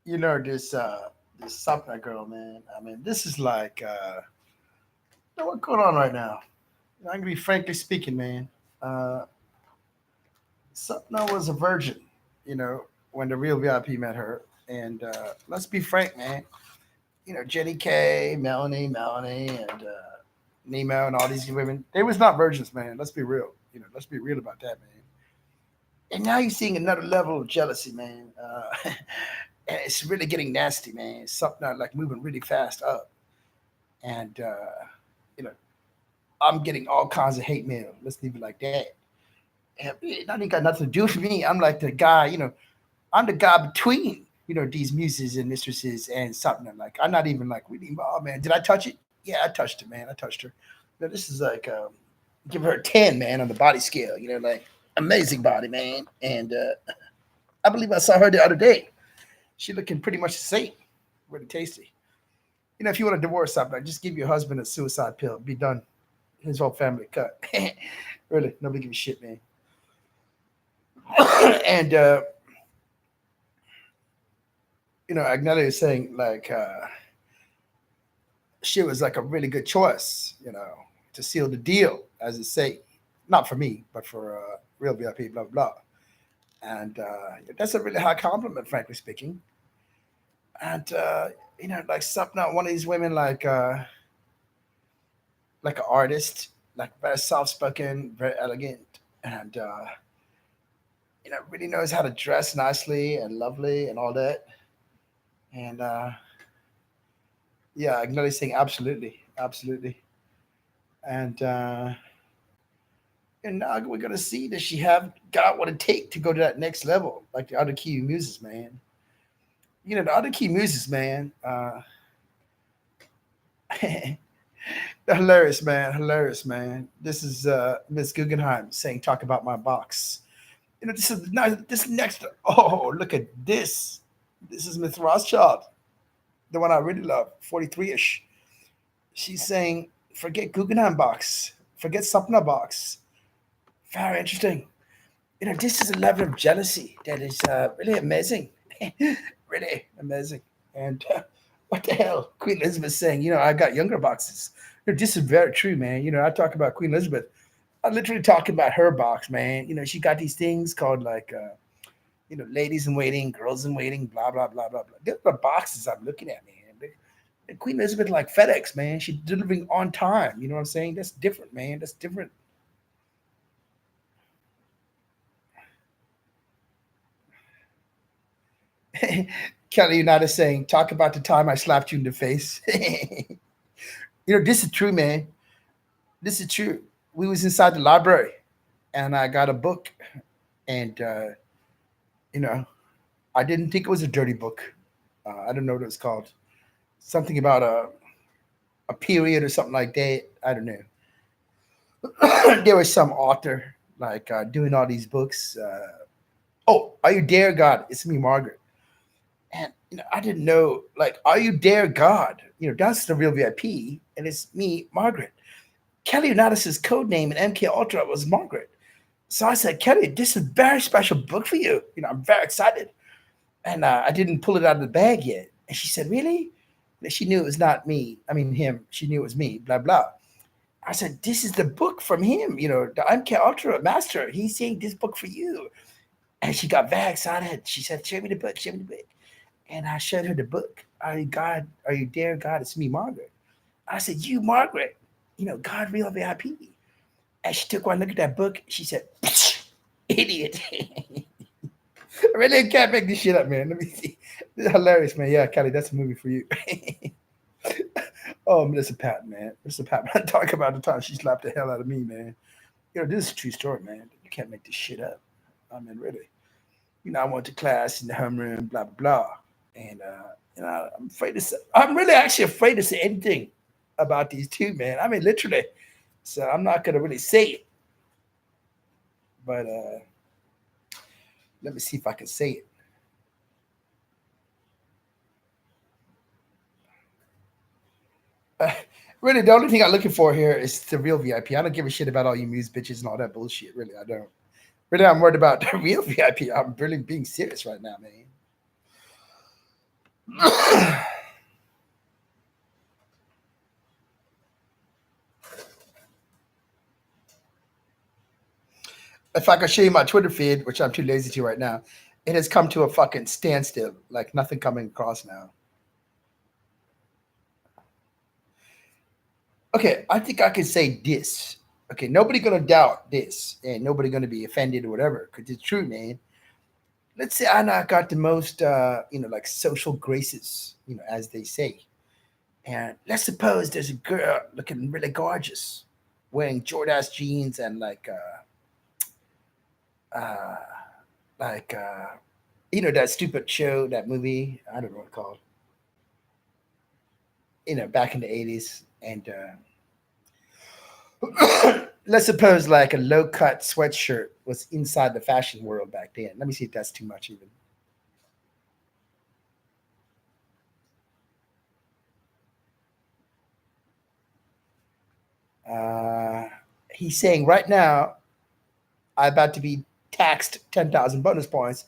This Sapna girl, man. I mean, this is like what's going on right now? I'm gonna be frankly speaking, man. Uh, Sapna was a virgin, you know, when the real VIP met her. And let's be frank, man. Jenny K, Melanie, and Nemo, and all these women. They was not virgins, man. Let's be real. Let's be real about that, man. And now you're seeing another level of jealousy, man. And it's really getting nasty, man. It's something like moving really fast up, and you know, I'm getting all kinds of hate mail. Let's leave it like that. And it not even got nothing to do with me. I'm like the guy, I'm the guy between these muses and mistresses and something. Like I'm not even like really involved, man. Did I touch it? Yeah, I touched it, man. I touched her. This is like give her a 10, man, on the body scale. Like amazing body, man. And I believe I saw her the other day. She looking pretty much the same. Really tasty. If you want to divorce something, just give your husband a suicide pill. Be done. His whole family cut. Really, nobody give a shit, man. And Agnelli is saying like she was like a really good choice, to seal the deal, as it say. Not for me, but for real VIP, blah blah. And that's a really high compliment, frankly speaking. And like something one of these women like an artist, like very soft spoken, very elegant, and really knows how to dress nicely and lovely and all that. And yeah, Agnelli's saying absolutely, absolutely. And now we're gonna see that she have got what it take to go to that next level, like the other key muses, man. The other key muses, man. Hilarious, man. Hilarious, man. This is Miss Guggenheim saying, "Talk about my box." This is nice. This next. Oh, look at this. This is Miss Rothschild, the one I really love, 43ish. She's saying, "Forget Guggenheim box. Forget Sapna box." Very interesting. This is a level of jealousy that is really amazing. Really amazing. And what the hell? Queen Elizabeth saying, I got younger boxes. This is very true, man. I talk about Queen Elizabeth. I literally talking about her box, man. She got these things called like, ladies in waiting, girls in waiting, blah, blah, blah, blah, blah. These are the boxes I'm looking at, man. Queen Elizabeth like FedEx, man. She's delivering on time. You know what I'm saying? That's different, man. That's different. Kelly United saying, talk about the time I slapped you in the face. This is true, man. This is true. We was inside the library and I got a book and you know, I didn't think it was a dirty book. I don't know what it's called. Something about a period or something like that. I don't know. There was some author like doing all these books. Oh, Are You Dare God? It's me, Margaret. And I didn't know, like, Are You Dare God? That's the real VIP, and it's me, Margaret. Kelly Unitas's code name in MK Ultra was Margaret. So I said, Kelly, this is a very special book for you. I'm very excited. And I didn't pull it out of the bag yet. And she said, really? And she knew it was not me. I mean, him. She knew it was me, blah, blah. I said, this is the book from him, the MK Ultra master. He's saying this book for you. And she got very excited. She said, show me the book, show me the book. And I showed her the book. Are you dare God? It's me, Margaret. I said, you, Margaret, God real VIP. And she took one look at that book. She said, idiot. I really can't make this shit up, man. Let me see. This is hilarious, man. Yeah, Kelly, that's a movie for you. Oh, Melissa Patton, man. Melissa Patton. I talk about the time she slapped the hell out of me, man. This is a true story, man. You can't make this shit up. I mean, really. I went to class in the homeroom, blah, blah, blah. And, I'm afraid to say, I'm really actually afraid to say anything about these two, man. I mean, literally. So I'm not going to really say it. But let me see if I can say it. Uh, really, the only thing I'm looking for here is the real VIP. I don't give a shit about all you muse bitches and all that bullshit. Really, I don't. Really, I'm worried about the real VIP. I'm really being serious right now, man. If I could show you my Twitter feed, which I'm too lazy to right now, it has come to a fucking standstill. Like nothing coming across now. Okay, I think I can say this. Okay, nobody gonna doubt this, and nobody gonna be offended or whatever, because it's true, man. Let's say I not got the most, like social graces, as they say. And let's suppose there's a girl looking really gorgeous, wearing Jordache jeans and uh, like, that stupid show, that movie. I don't know what it's called. Back in the '80s, and let's suppose like a low cut sweatshirt was inside the fashion world back then. Let me see if that's too much even. Uh, he's saying right now I'm about to be taxed 10,000 bonus points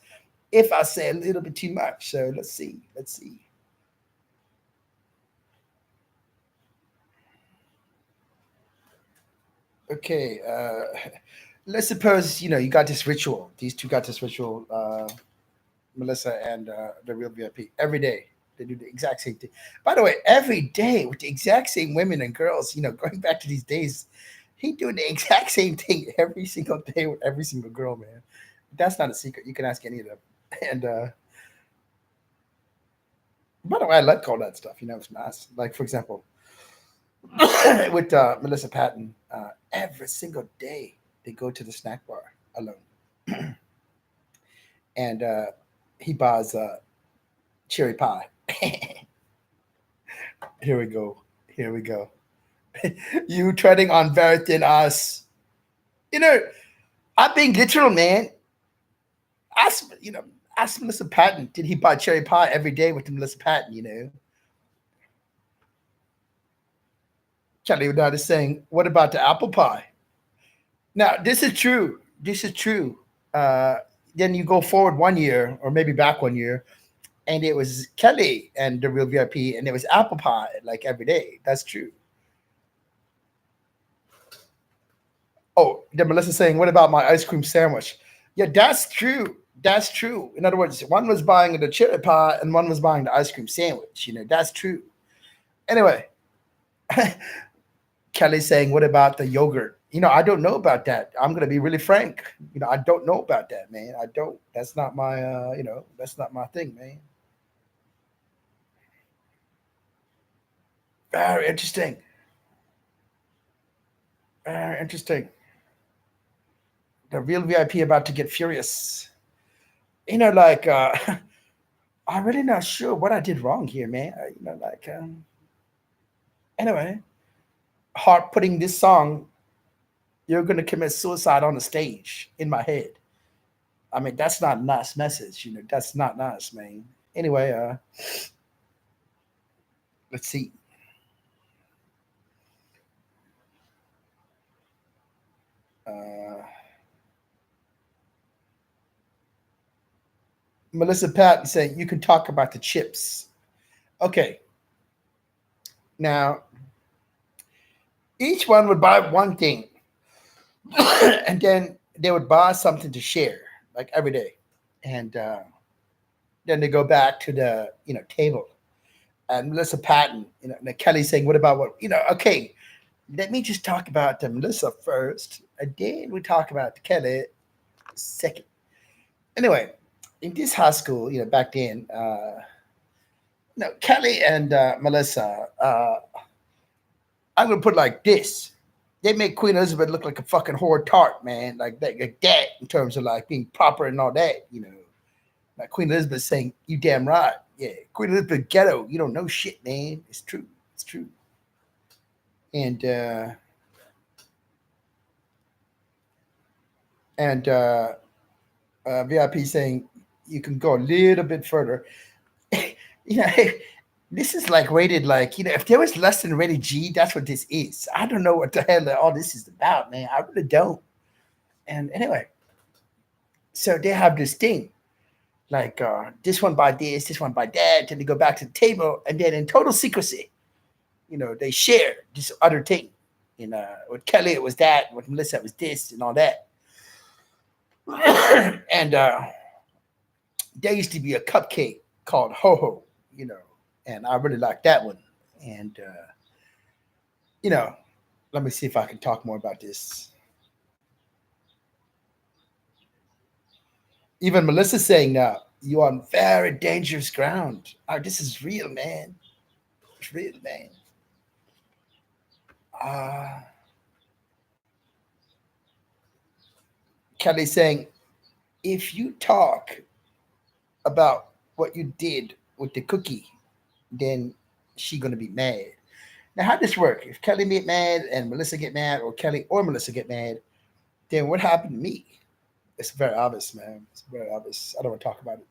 if I say a little bit too much. So let's see. Let's see. Okay. Let's suppose you got this ritual. These two got this ritual. Melissa and the real VIP every day. They do the exact same thing. By the way, every day with the exact same women and girls. Going back to these days, he doing the exact same thing every single day with every single girl, man. That's not a secret. You can ask any of them. And by the way, I like all that stuff. It's nice. Like for example, with Melissa Patton, every single day they go to the snack bar alone, and he buys cherry pie. Here we go. Here we go. You treading on very thin ice. You know, I'm being literal, man. Ask ask Melissa Patton. Did he buy cherry pie every day with Melissa Patton? Kelly Dodd is saying, "What about the apple pie?" Now, this is true. This is true. Uh, then you go forward 1 year, or maybe back 1 year, and it was Kelly and the real VIP, and it was apple pie like every day. That's true. Oh, then Melissa saying, "What about my ice cream sandwich?" Yeah, that's true. That's true. In other words, one was buying the chili pie and one was buying the ice cream sandwich. That's true. Anyway, Kelly saying, "What about the yogurt?" I don't know about that. I'm gonna be really frank. I don't know about that, man. I don't. That's not my, that's not my thing, man. Very interesting. Very interesting. The real VIP about to get furious. Like I'm really not sure what I did wrong here, man. Like anyway, Hart putting this song, "You're gonna commit suicide on the stage" in my head. I mean, that's not a nice message. That's not nice, man. Anyway, let's see. Uh, Melissa Patton saying you can talk about the chips. Okay, now each one would buy one thing, and then they would buy something to share, like every day, and then they go back to the table. And Melissa Patton, and Kelly saying, "What about what Okay, let me just talk about the Melissa first, and then we talk about the Kelly second." Anyway, in this high school, back then, Kelly and Melissa, I'm gonna put it like this: they make Queen Elizabeth look like a fucking whore tart, man, like that in terms of like being proper and all that. Like Queen Elizabeth saying, "You damn right, yeah, Queen Elizabeth ghetto. You don't know shit, man. It's true. It's true." And VIP saying you can go a little bit further. you know, this is like rated like if there was less than rated G, that's what this is. I don't know what the hell all this is about, man. I really don't. And anyway, so they have this thing. like this one by this one by that, and they go back to the table, and then in total secrecy, they share this other thing. With Kelly it was that, with Melissa it was this and all that. And there used to be a cupcake called Ho Ho, you know, and I really liked that one. And you know, let me see if I can talk more about this. Even Melissa saying now, "You are on very dangerous ground. This is real, man. It's real, man." Uh, Kelly saying, "If you talk about what you did with the cookie, then she gonna be mad." Now, how does this work? If Kelly get mad and Melissa get mad, or Kelly or Melissa get mad, then what happened to me? It's very obvious, man. It's very obvious. I don't want to talk about it.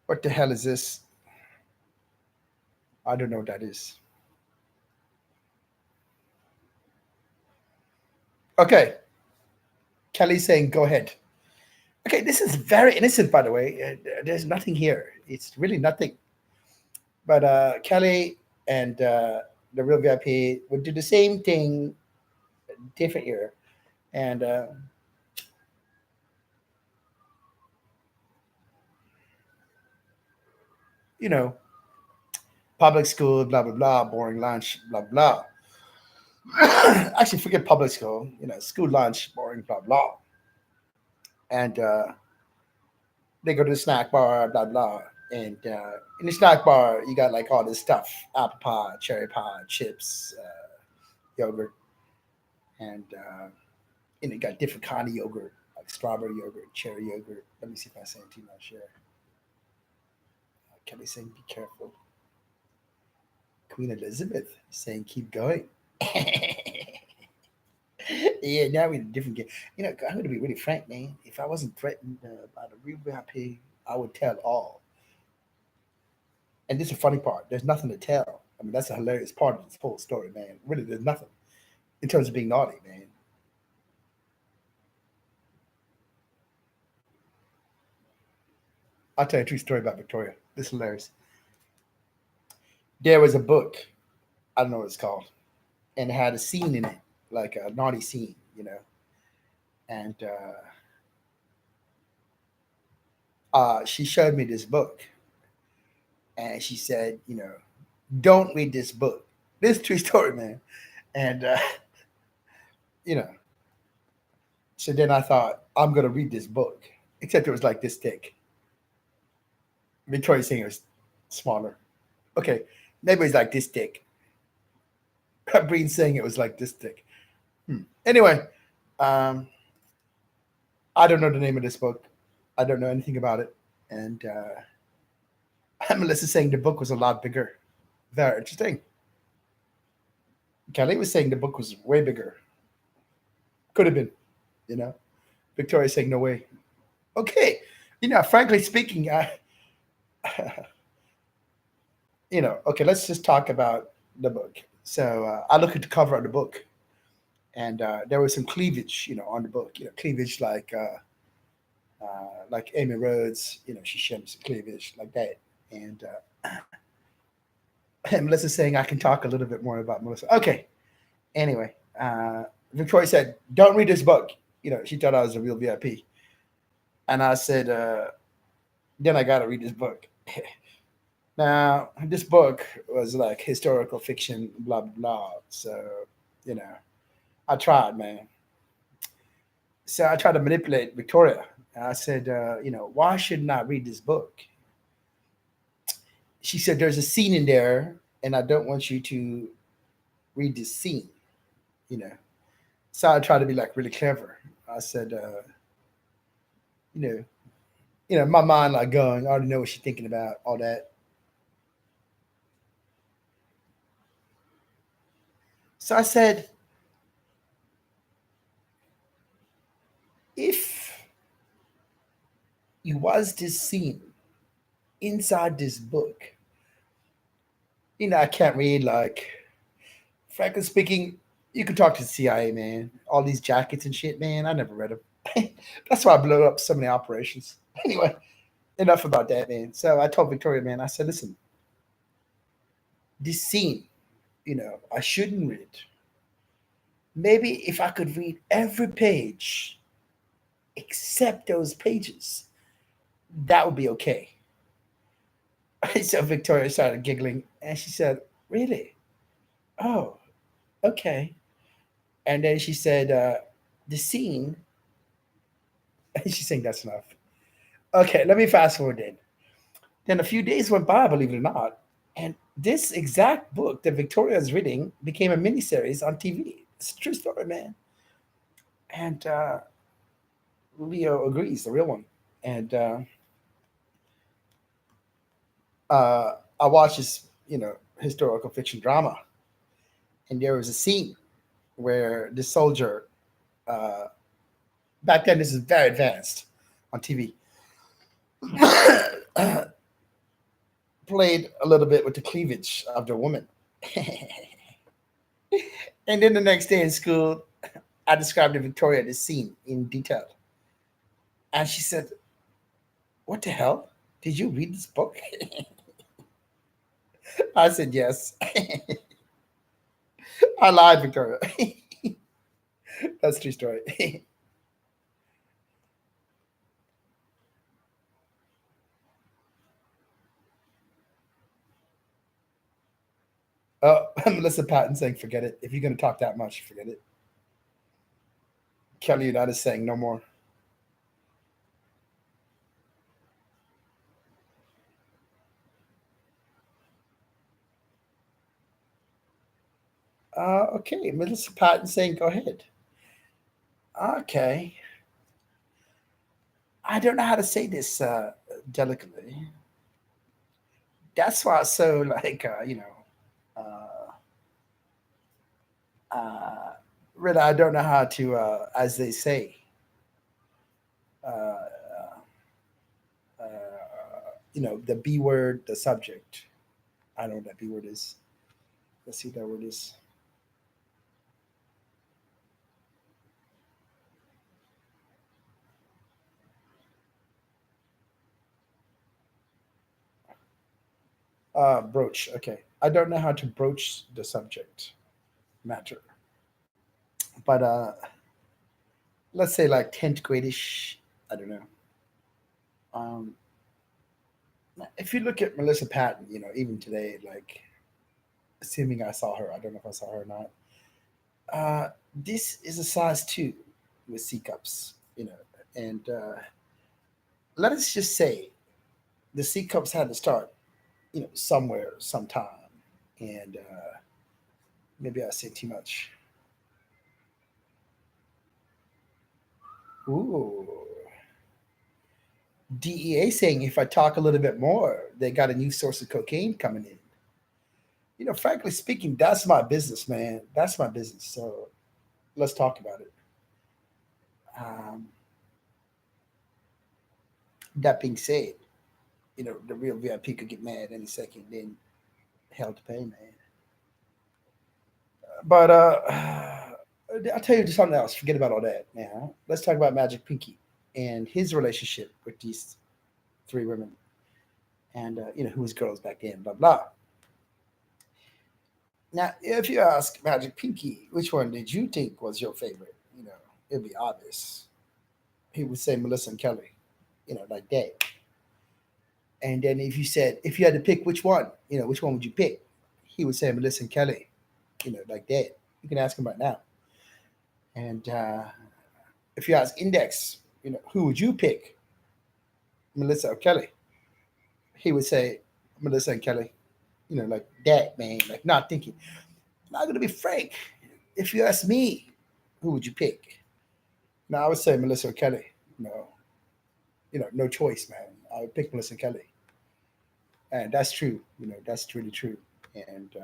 What the hell is this? I don't know what that is. Okay, Kelly's saying, "Go ahead." Okay, this is very innocent, by the way. There's nothing here. It's really nothing. But Kelly and the real VIP would do the same thing, different year. And, you know, public school, blah, blah, blah, boring lunch, blah, blah. Actually, forget public school, school lunch, boring, blah, blah. And they go to the snack bar, blah, blah. And in the snack bar, you got like all this stuff: apple pie, cherry pie, chips, yogurt. And, you got different kind of yogurt, like strawberry yogurt, cherry yogurt. Let me see if I say it too much here. Kelly saying, "Be careful." Queen Elizabeth saying, "Keep going." Yeah, now we're in a different game. I'm going to be really frank, man. If I wasn't threatened by the real VIP, I would tell all. And this is the funny part. There's nothing to tell. I mean, that's a hilarious part of this whole story, man. Really, there's nothing in terms of being naughty, man. I'll tell you a true story about Victoria. This is hilarious. There was a book. I don't know what it's called, and it had a scene in it, like a naughty scene. And she showed me this book, and she said, "Don't read this book." This is a true story, man. And you know, so then I thought, I'm gonna read this book, except it was like this thick. Victoria's saying it was smaller. Okay, maybe it's like this thick. Breen's saying it was like this thick. Anyway, um, I don't know the name of this book. I don't know anything about it. And Melissa's saying the book was a lot bigger. Very interesting. Kelly was saying the book was way bigger. Could have been, you know. Victoria's saying no way. Okay, frankly speaking, okay, let's just talk about the book. So I look at the cover of the book, and there was some cleavage, on the book. Cleavage like Amy Rhodes. She showed some cleavage like that. And and Melissa's saying I can talk a little bit more about Melissa. Okay. Anyway, Victoria said, "Don't read this book." She thought I was a real VIP, and I said, "Then I got to read this book." Now, this book was like historical fiction, blah blah blah. So, you know, I tried, man. So I tried to manipulate Victoria. I said, "Why shouldn't I read this book?" She said, "There's a scene in there, and I don't want you to read this scene." You know, so I tried to be like really clever. I said, you know, my mind like going, I already know what she's thinking about, all that. So I said, if you was this scene inside this book, I can't read, like, frankly speaking, you could talk to the CIA, man. All these jackets and shit, man. I never read them. That's why I blew up so many operations. Anyway, enough about that, man. So I told Victoria, man, I said, listen, this scene, I shouldn't read. Maybe if I could read every page except those pages, that would be okay. So Victoria started giggling and she said, really? Oh, okay. And then she said, the scene, and she's saying that's enough. Okay, let me fast forward then. Then a few days went by, believe it or not, and this exact book that Victoria is reading became a miniseries on TV. It's a true story, man. And Leo agrees, the real one. And I watched this, historical fiction drama, and there was a scene where the soldier, uh, back then this is very advanced on TV, played a little bit with the cleavage of the woman. And then the next day in school, I described to Victoria this scene in detail. And she said, what the hell? Did you read this book? I said, yes. I lied, Victoria. That's a true story. Oh, Melissa Patton saying, forget it. If you're going to talk that much, forget it. Kelly United saying, no more. Okay, Melissa Patton saying, go ahead. Okay. I don't know how to say this delicately. That's why it's so, like, uh, uh, really, I don't know how to, as they say, uh, the B word, the subject. I don't know what that B word is. Let's see what that word is. Broach. Okay. I don't know how to broach the subject matter. But let's say like 10th gradish. I don't know. Um, if you look at Melissa Patton, even today, like, assuming I saw her, I don't know if I saw her or not. This is a size 2 with C cups, and let us just say the C cups had to start, somewhere, sometime, and maybe I say too much. Ooh, DEA saying if I talk a little bit more, they got a new source of cocaine coming in. Frankly speaking, that's my business, man. That's my business. So let's talk about it. Um, that being said, the real VIP could get mad any second, then hell to pay, man. But I'll tell you something else. Forget about all that now. Let's talk about Magic Pinky and his relationship with these three women, and who was girls back then. Blah blah. Now, if you ask Magic Pinky, which one did you think was your favorite? It'd be obvious. He would say Melissa and Kelly, like that. And then if you had to pick which one, which one would you pick? He would say Melissa and Kelly, like that. You can ask him right now. And if you ask Index, who would you pick, Melissa or Kelly? He would say Melissa and Kelly, like that, man, like not thinking. I'm not gonna be frank. If you ask me, who would you pick? No, I would say Melissa or Kelly. No, no choice, man. I would pick Melissa and Kelly, and that's true. That's really true. And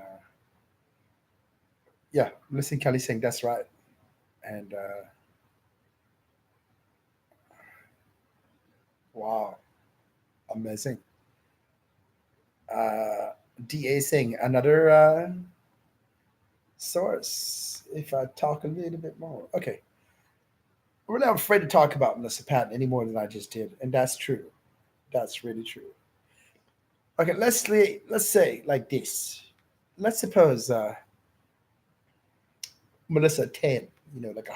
yeah, Melissa and Kelly saying that's right. And wow, amazing. Uh, DA saying another source. If I talk a little bit more, okay. I'm really afraid to talk about Melissa Patton any more than I just did, and that's true. That's really true. Okay, let's say like this. Let's suppose Melissa 10, like 100